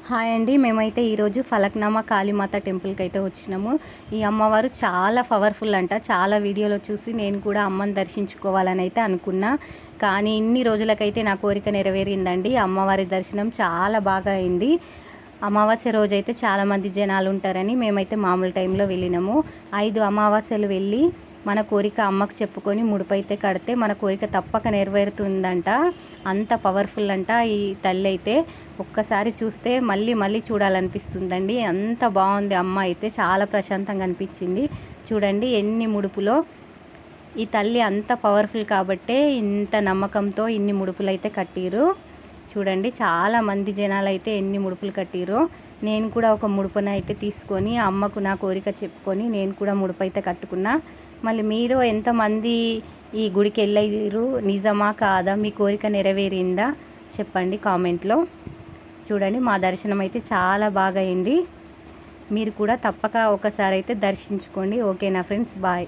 Hi అండి. మేమైతే ఈరోజు ఫలక్నామా కాళీమాత టెంపుల్‌కి అయితే వచ్చినాము. ఈ అమ్మవారు చాలా పవర్‌ఫుల్ అంట. చాలా వీడియోలో చూసి నేను కూడా అమ్మని దర్శించుకోవాలని అయితే అనుకున్నా. కానీ ఇన్ని రోజులకైతే నా కోరిక నెరవేరిందండి. అమ్మవారి దర్శనం చాలా బాగా అయింది. అమావాస్య రోజైతే చాలామంది జనాలు ఉంటారని మేమైతే మామూలు టైంలో వెళ్ళినాము. 5 అమావాస్యలు వెళ్ళి మన కోరిక అమ్మకు చెప్పుకొని ముడుపైతే కడితే మన కోరిక తప్పక నెరవేరుతుందంట. అంత పవర్ఫుల్ అంట ఈ తల్లి అయితే. ఒక్కసారి చూస్తే మళ్ళీ మళ్ళీ చూడాలనిపిస్తుందండి. అంత బాగుంది అమ్మ అయితే. చాలా ప్రశాంతంగా అనిపించింది. చూడండి ఎన్ని ముడుపులో. ఈ తల్లి అంత పవర్ఫుల్ కాబట్టే ఇంత నమ్మకంతో ఇన్ని ముడుపులు అయితే కట్టిరు. చూడండి చాలా మంది జనాలు అయితే ఎన్ని ముడుపులు కట్టిరో. నేను కూడా ఒక ముడుపును అయితే తీసుకొని అమ్మకు నా కోరిక చెప్పుకొని నేను కూడా ముడుపు అయితే కట్టుకున్నా. మళ్ళీ మీరు ఎంతమంది ఈ గుడికి వెళ్ళిరు, నిజమా కాదా, మీ కోరిక నెరవేరిందా చెప్పండి కామెంట్లో. చూడండి మా దర్శనం అయితే చాలా బాగా అయింది. మీరు కూడా తప్పక ఒకసారి అయితే దర్శించుకోండి. ఓకేనా ఫ్రెండ్స్, బాయ్.